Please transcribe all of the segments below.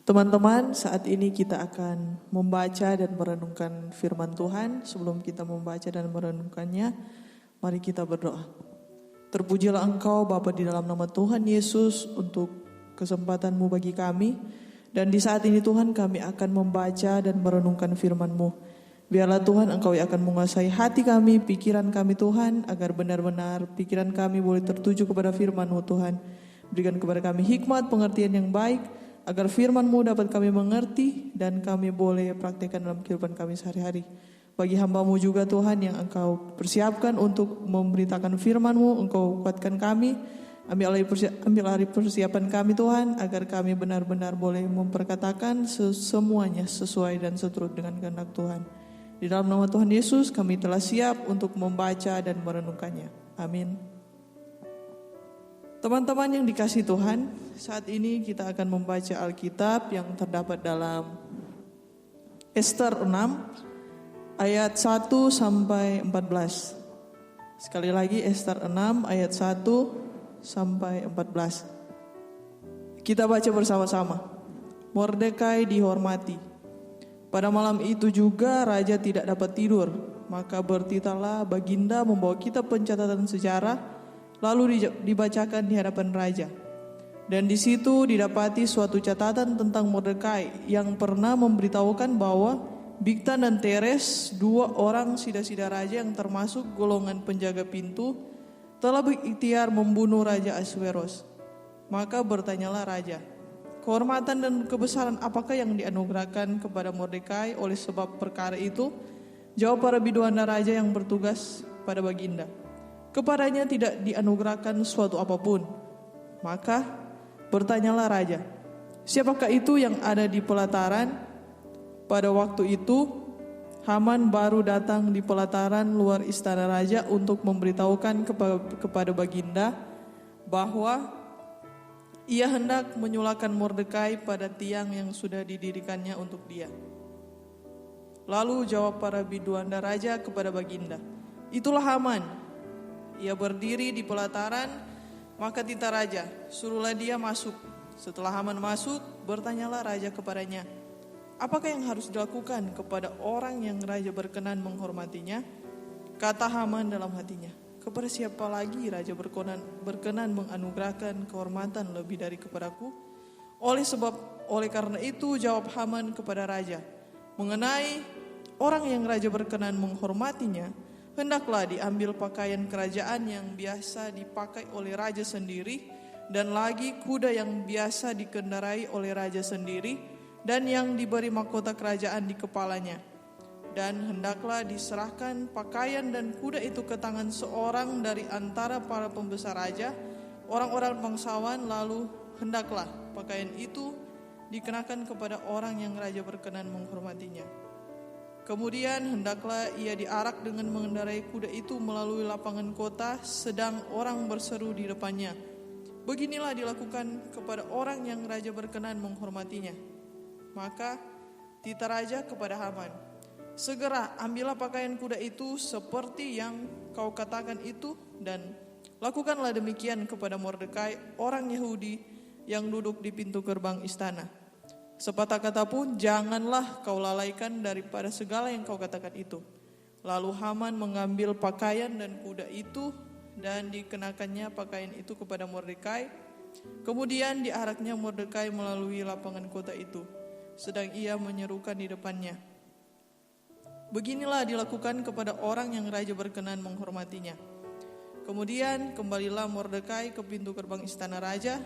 Teman-teman, saat ini kita akan membaca dan merenungkan firman Tuhan. Sebelum kita membaca dan merenungkannya, mari kita berdoa. Terpujilah Engkau Bapa di dalam nama Tuhan Yesus untuk kesempatan-Mu bagi kami. Dan di saat ini Tuhan, kami akan membaca dan merenungkan firman-Mu. Biarlah Tuhan Engkau yang akan menguasai hati kami, pikiran kami Tuhan, agar benar-benar pikiran kami boleh tertuju kepada firman-Mu Tuhan. Berikan kepada kami hikmat, pengertian yang baik, agar firman-Mu dapat kami mengerti dan kami boleh praktikkan dalam kehidupan kami sehari-hari. Bagi hamba-Mu juga Tuhan yang Engkau persiapkan untuk memberitakan firman-Mu, Engkau kuatkan kami. Ambil alih persiapan kami Tuhan, agar kami benar-benar boleh memperkatakan semuanya sesuai dan seturut dengan kehendak Tuhan. Di dalam nama Tuhan Yesus kami telah siap untuk membaca dan merenungkannya. Amin. Teman-teman yang dikasihi Tuhan, saat ini kita akan membaca Alkitab yang terdapat dalam Ester 6 ayat 1 sampai 14. Sekali lagi Ester 6 ayat 1 sampai 14. Kita baca bersama-sama. Mordekai dihormati. Pada malam itu juga raja tidak dapat tidur, maka bertitalah baginda membawa kitab pencatatan sejarah, lalu dibacakan di hadapan raja. Dan di situ didapati suatu catatan tentang Mordekai yang pernah memberitahukan bahwa Bigtan dan Teres, dua orang sida-sida raja yang termasuk golongan penjaga pintu, telah berikhtiar membunuh Raja Ahasveros. Maka bertanyalah raja, kehormatan dan kebesaran apakah yang dianugerahkan kepada Mordekai oleh sebab perkara itu? Jawab para biduanda raja yang bertugas pada baginda, kepadanya tidak dianugerahkan suatu apapun. Maka bertanyalah raja, siapakah itu yang ada di pelataran? Pada waktu itu Haman baru datang di pelataran luar istana raja untuk memberitahukan kepada baginda bahwa ia hendak menyulakan Mordekai pada tiang yang sudah didirikannya untuk dia. Lalu jawab para biduanda raja kepada baginda, itulah Haman. Ia berdiri di pelataran, maka tita raja, suruhlah dia masuk. Setelah Haman masuk, bertanyalah raja kepadanya, apakah yang harus dilakukan kepada orang yang raja berkenan menghormatinya? Kata Haman dalam hatinya, kepada siapa lagi raja berkenan menganugerahkan kehormatan lebih dari kepadaku? Oleh karena itu jawab Haman kepada raja, mengenai orang yang raja berkenan menghormatinya, hendaklah diambil pakaian kerajaan yang biasa dipakai oleh raja sendiri, dan lagi kuda yang biasa dikendarai oleh raja sendiri, dan yang diberi mahkota kerajaan di kepalanya. Dan hendaklah diserahkan pakaian dan kuda itu ke tangan seorang dari antara para pembesar raja, orang-orang bangsawan, lalu hendaklah pakaian itu dikenakan kepada orang yang raja berkenan menghormatinya. Kemudian hendaklah ia diarak dengan mengendarai kuda itu melalui lapangan kota, sedang orang berseru di depannya, beginilah dilakukan kepada orang yang raja berkenan menghormatinya. Maka tita raja kepada Haman, segera ambillah pakaian kuda itu seperti yang kau katakan itu, dan lakukanlah demikian kepada Mordekai orang Yahudi yang duduk di pintu gerbang istana. Sepatah kata pun janganlah kau lalaikan daripada segala yang kau katakan itu. Lalu Haman mengambil pakaian dan kuda itu dan dikenakannya pakaian itu kepada Mordekai. Kemudian diaraknya Mordekai melalui lapangan kota itu, sedang ia menyerukan di depannya, beginilah dilakukan kepada orang yang raja berkenan menghormatinya. Kemudian kembalilah Mordekai ke pintu gerbang istana raja,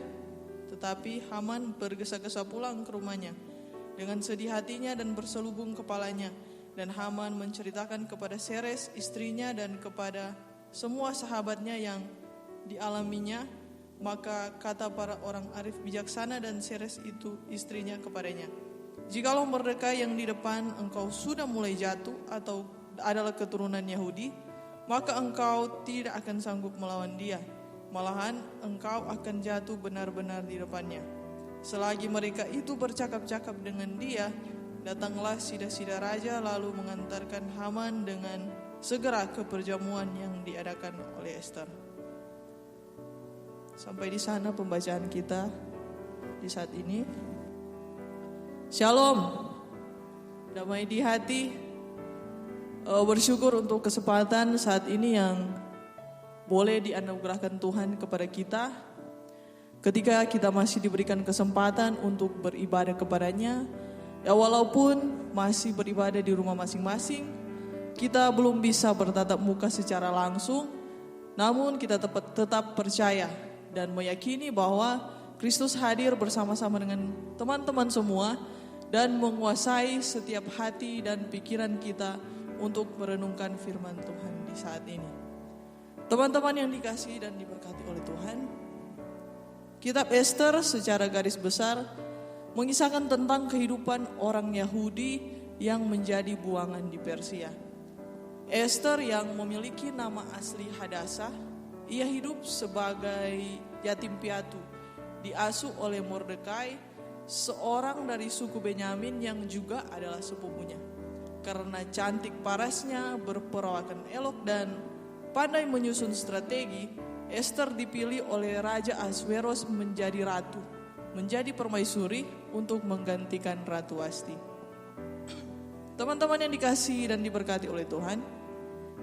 tetapi Haman bergesa-gesa pulang ke rumahnya dengan sedih hatinya dan berselubung kepalanya. Dan Haman menceritakan kepada Seres istrinya dan kepada semua sahabatnya yang dialaminya. Maka kata para orang arif bijaksana dan Seres itu istrinya kepadanya, jikalau Mordekai yang di depan engkau sudah mulai jatuh atau adalah keturunan Yahudi, maka engkau tidak akan sanggup melawan dia. Malahan engkau akan jatuh benar-benar di depannya. Selagi mereka itu bercakap-cakap dengan dia, datanglah sida-sida raja lalu mengantarkan Haman dengan segera ke perjamuan yang diadakan oleh Ester. Sampai di sana pembacaan kita di saat ini. Shalom, damai di hati. Bersyukur untuk kesempatan saat ini yang boleh dianugerahkan Tuhan kepada kita. Ketika kita masih diberikan kesempatan untuk beribadah kepadanya, ya walaupun masih beribadah di rumah masing-masing, kita belum bisa bertatap muka secara langsung, namun kita tetap percaya dan meyakini bahwa Kristus hadir bersama-sama dengan teman-teman semua dan menguasai setiap hati dan pikiran kita untuk merenungkan firman Tuhan di saat ini. Teman-teman yang dikasihi dan diberkati oleh Tuhan, Kitab Ester secara garis besar mengisahkan tentang kehidupan orang Yahudi yang menjadi buangan di Persia. Ester yang memiliki nama asli Hadasa, ia hidup sebagai yatim piatu, diasuh oleh Mordekai, seorang dari suku Benyamin yang juga adalah sepupunya. Karena cantik parasnya, berperawakan elok dan pandai menyusun strategi, Ester dipilih oleh Raja Ahasveros menjadi ratu, menjadi permaisuri untuk menggantikan Ratu Wasti. Teman-teman yang dikasihi dan diberkati oleh Tuhan,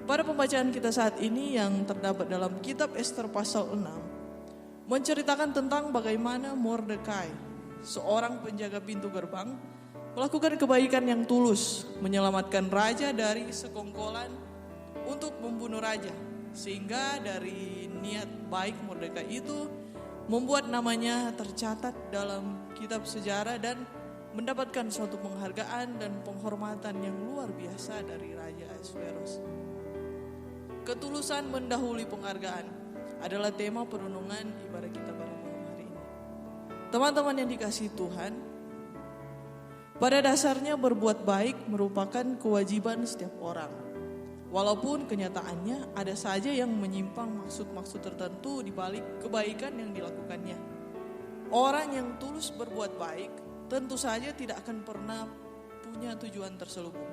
pada pembacaan kita saat ini yang terdapat dalam kitab Ester pasal 6, menceritakan tentang bagaimana Mordekai, seorang penjaga pintu gerbang, melakukan kebaikan yang tulus, menyelamatkan raja dari sekongkolan untuk membunuh raja. Sehingga dari niat baik Mordekai itu membuat namanya tercatat dalam kitab sejarah dan mendapatkan suatu penghargaan dan penghormatan yang luar biasa dari Raja Ahasveros. Ketulusan mendahului penghargaan adalah tema perenungan ibadah kita pada malam hari ini. Teman-teman yang dikasihi Tuhan, pada dasarnya berbuat baik merupakan kewajiban setiap orang. Walaupun kenyataannya ada saja yang menyimpang maksud-maksud tertentu di balik kebaikan yang dilakukannya. Orang yang tulus berbuat baik tentu saja tidak akan pernah punya tujuan terselubung.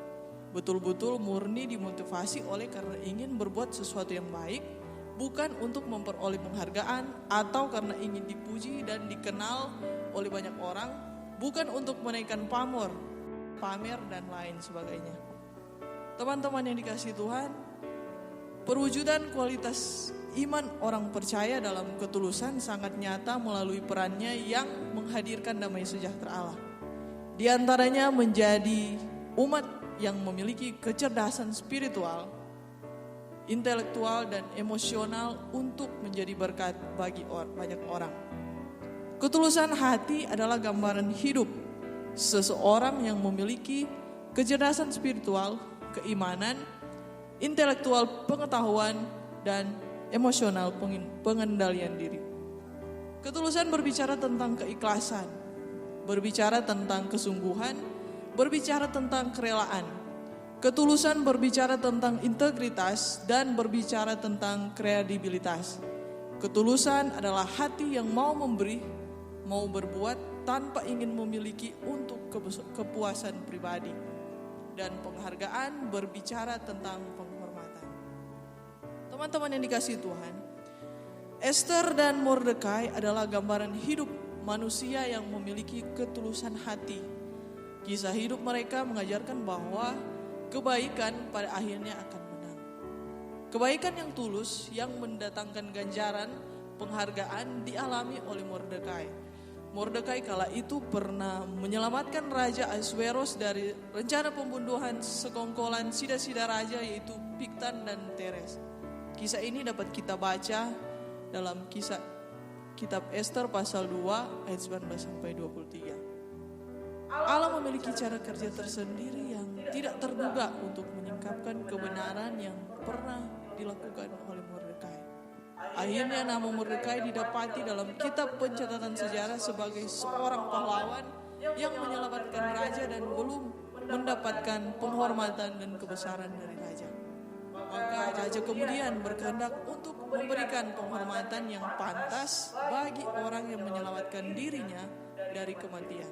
Betul-betul murni dimotivasi oleh karena ingin berbuat sesuatu yang baik, bukan untuk memperoleh penghargaan atau karena ingin dipuji dan dikenal oleh banyak orang, bukan untuk menaikkan pamer dan lain sebagainya. Teman-teman yang dikasihi Tuhan, perwujudan kualitas iman orang percaya dalam ketulusan sangat nyata melalui perannya yang menghadirkan damai sejahtera Allah. Di antaranya menjadi umat yang memiliki kecerdasan spiritual, intelektual dan emosional untuk menjadi berkat bagi banyak orang. Ketulusan hati adalah gambaran hidup seseorang yang memiliki kecerdasan spiritual, keimanan, intelektual pengetahuan, dan emosional pengendalian diri. Ketulusan berbicara tentang keikhlasan, berbicara tentang kesungguhan, berbicara tentang kerelaan. Ketulusan berbicara tentang integritas dan berbicara tentang kredibilitas. Ketulusan adalah hati yang mau memberi, mau berbuat tanpa ingin memiliki untuk kepuasan pribadi. Dan penghargaan berbicara tentang penghormatan. Teman-teman yang dikasihi Tuhan, Ester dan Mordekai adalah gambaran hidup manusia yang memiliki ketulusan hati. Kisah hidup mereka mengajarkan bahwa kebaikan pada akhirnya akan menang. Kebaikan yang tulus yang mendatangkan ganjaran, penghargaan dialami oleh Mordekai. Mordekai kala itu pernah menyelamatkan Raja Ahasveros dari rencana pembunuhan sekongkolan sida-sida raja yaitu Bigtan dan Teres. Kisah ini dapat kita baca dalam kisah kitab Ester pasal 2 ayat 19-23. Allah memiliki cara kerja tersendiri yang tidak terduga untuk menyingkapkan kebenaran yang pernah dilakukan oleh Mordekai. Akhirnya nama Mordekai didapati dalam kitab pencatatan sejarah sebagai seorang pahlawan yang menyelamatkan raja dan belum mendapatkan penghormatan dan kebesaran dari raja. Maka raja kemudian berkehendak untuk memberikan penghormatan yang pantas bagi orang yang menyelamatkan dirinya dari kematian.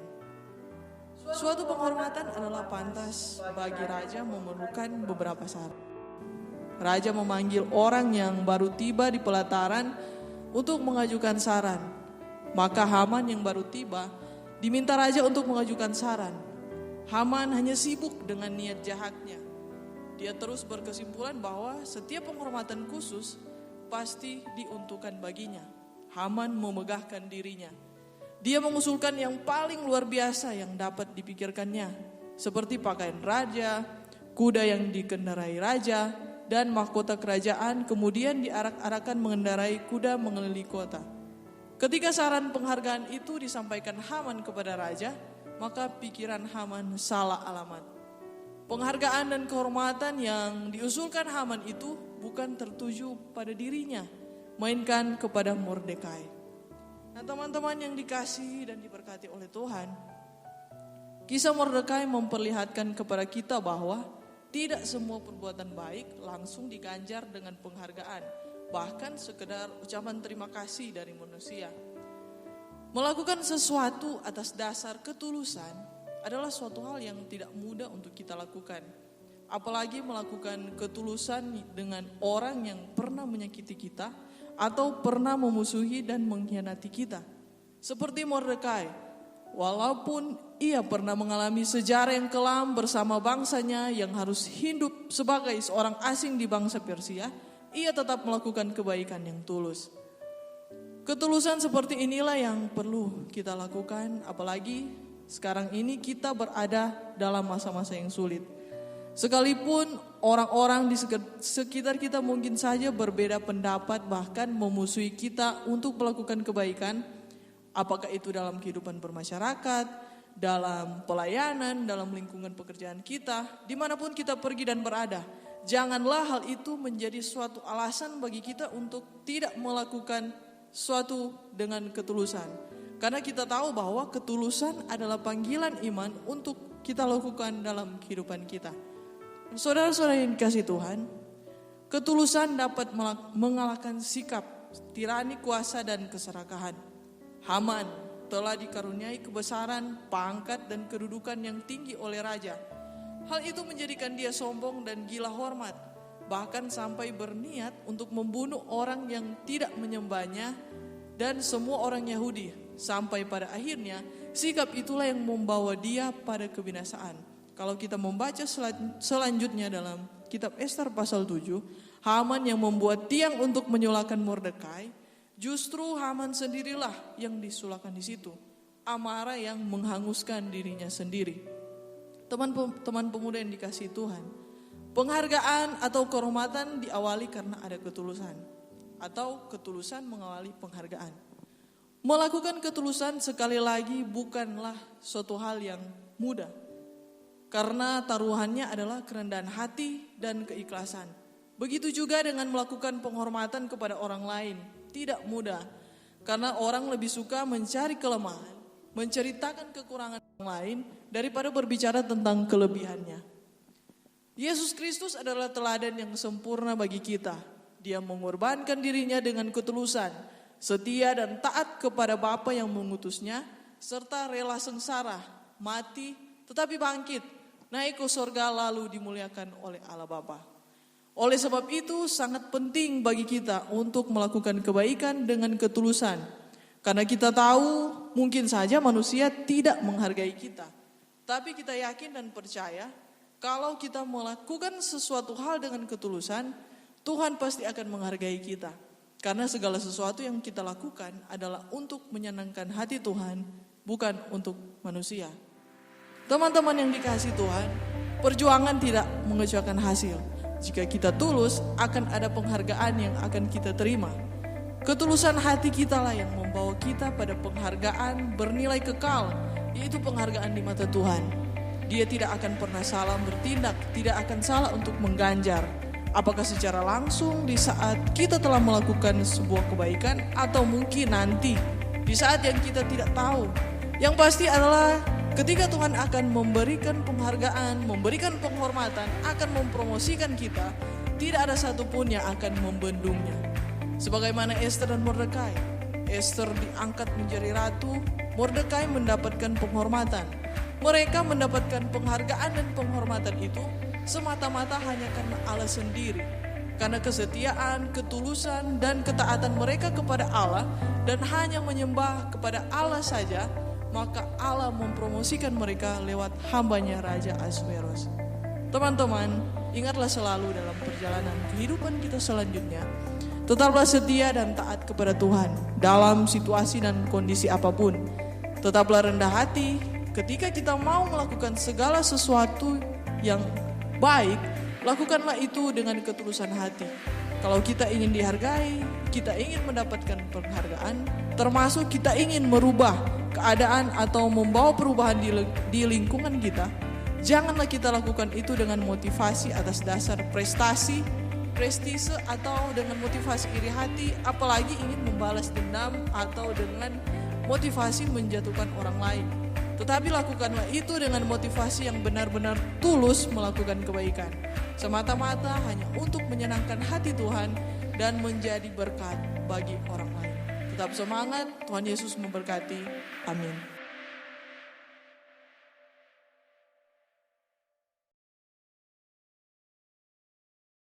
Suatu penghormatan adalah pantas bagi raja memerlukan beberapa syarat. Raja memanggil orang yang baru tiba di pelataran untuk mengajukan saran. Maka Haman yang baru tiba diminta raja untuk mengajukan saran. Haman hanya sibuk dengan niat jahatnya. Dia terus berkesimpulan bahwa setiap penghormatan khusus pasti diuntukkan baginya. Haman memegahkan dirinya. Dia mengusulkan yang paling luar biasa yang dapat dipikirkannya, seperti pakaian raja, kuda yang dikendarai raja, dan mahkota kerajaan kemudian diarak-arakan mengendarai kuda mengelilingi kota. Ketika saran penghargaan itu disampaikan Haman kepada raja, maka pikiran Haman salah alamat. Penghargaan dan kehormatan yang diusulkan Haman itu bukan tertuju pada dirinya, melainkan kepada Mordekai. Nah, teman-teman yang dikasihi dan diberkati oleh Tuhan, kisah Mordekai memperlihatkan kepada kita bahwa tidak semua perbuatan baik langsung diganjar dengan penghargaan, bahkan sekedar ucapan terima kasih dari manusia. Melakukan sesuatu atas dasar ketulusan adalah suatu hal yang tidak mudah untuk kita lakukan. Apalagi melakukan ketulusan dengan orang yang pernah menyakiti kita atau pernah memusuhi dan mengkhianati kita. Seperti Mordekai, walaupun ia pernah mengalami sejarah yang kelam bersama bangsanya yang harus hidup sebagai seorang asing di bangsa Persia, ia tetap melakukan kebaikan yang tulus. Ketulusan seperti inilah yang perlu kita lakukan, apalagi sekarang ini kita berada dalam masa-masa yang sulit. Sekalipun orang-orang di sekitar kita mungkin saja berbeda pendapat, bahkan memusuhi kita untuk melakukan kebaikan, apakah itu dalam kehidupan bermasyarakat, dalam pelayanan, dalam lingkungan pekerjaan kita, dimanapun kita pergi dan berada. Janganlah hal itu menjadi suatu alasan bagi kita untuk tidak melakukan suatu dengan ketulusan. Karena kita tahu bahwa ketulusan adalah panggilan iman untuk kita lakukan dalam kehidupan kita. Saudara-saudara yang dikasihi Tuhan, ketulusan dapat mengalahkan sikap tirani kuasa dan keserakahan. Haman telah dikaruniai kebesaran, pangkat dan kedudukan yang tinggi oleh raja. Hal itu menjadikan dia sombong dan gila hormat, bahkan sampai berniat untuk membunuh orang yang tidak menyembahnya dan semua orang Yahudi. Sampai pada akhirnya sikap itulah yang membawa dia pada kebinasaan. Kalau kita membaca selanjutnya dalam kitab Ester pasal 7, Haman yang membuat tiang untuk menyulahkan Mordekai, justru Haman sendirilah yang disulahkan di situ. Amarah yang menghanguskan dirinya sendiri. Teman-teman pemuda yang dikasihi Tuhan, penghargaan atau kehormatan diawali karena ada ketulusan, atau ketulusan mengawali penghargaan. Melakukan ketulusan sekali lagi bukanlah suatu hal yang mudah, karena taruhannya adalah kerendahan hati dan keikhlasan. Begitu juga dengan melakukan penghormatan kepada orang lain, tidak mudah, karena orang lebih suka mencari kelemahan, menceritakan kekurangan orang lain daripada berbicara tentang kelebihannya. Yesus Kristus adalah teladan yang sempurna bagi kita. Dia mengorbankan dirinya dengan ketulusan, setia dan taat kepada Bapa yang mengutusnya, serta rela sengsara, mati, tetapi bangkit, naik ke surga lalu dimuliakan oleh Allah Bapa. Oleh sebab itu sangat penting bagi kita untuk melakukan kebaikan dengan ketulusan. Karena kita tahu mungkin saja manusia tidak menghargai kita. Tapi kita yakin dan percaya kalau kita melakukan sesuatu hal dengan ketulusan, Tuhan pasti akan menghargai kita. Karena segala sesuatu yang kita lakukan adalah untuk menyenangkan hati Tuhan, bukan untuk manusia. Teman-teman yang dikasihi Tuhan, perjuangan tidak mengecewakan hasil. Jika kita tulus, akan ada penghargaan yang akan kita terima. Ketulusan hati kita lah yang membawa kita pada penghargaan bernilai kekal, yaitu penghargaan di mata Tuhan. Dia tidak akan pernah salah bertindak, tidak akan salah untuk mengganjar. Apakah secara langsung di saat kita telah melakukan sebuah kebaikan, atau mungkin nanti di saat yang kita tidak tahu. Yang pasti adalah ketika Tuhan akan memberikan penghargaan, memberikan penghormatan, akan mempromosikan kita, tidak ada satupun yang akan membendungnya. Sebagaimana Ester dan Mordekai. Ester diangkat menjadi ratu, Mordekai mendapatkan penghormatan. Mereka mendapatkan penghargaan dan penghormatan itu semata-mata hanya karena Allah sendiri. Karena kesetiaan, ketulusan, dan ketaatan mereka kepada Allah, dan hanya menyembah kepada Allah saja, maka Allah mempromosikan mereka lewat hambanya Raja Ahasveros. Teman-teman, ingatlah selalu dalam perjalanan kehidupan kita selanjutnya, tetaplah setia dan taat kepada Tuhan dalam situasi dan kondisi apapun. Tetaplah rendah hati ketika kita mau melakukan segala sesuatu yang baik, lakukanlah itu dengan ketulusan hati. Kalau kita ingin dihargai, kita ingin mendapatkan penghargaan, termasuk kita ingin merubah keadaan atau membawa perubahan di lingkungan kita, janganlah kita lakukan itu dengan motivasi atas dasar prestasi, prestise, atau dengan motivasi iri hati, apalagi ingin membalas dendam atau dengan motivasi menjatuhkan orang lain. Tetapi lakukanlah itu dengan motivasi yang benar-benar tulus melakukan kebaikan, semata-mata hanya untuk menyenangkan hati Tuhan dan menjadi berkat bagi orang lain. Tetap semangat, Tuhan Yesus memberkati. Amin.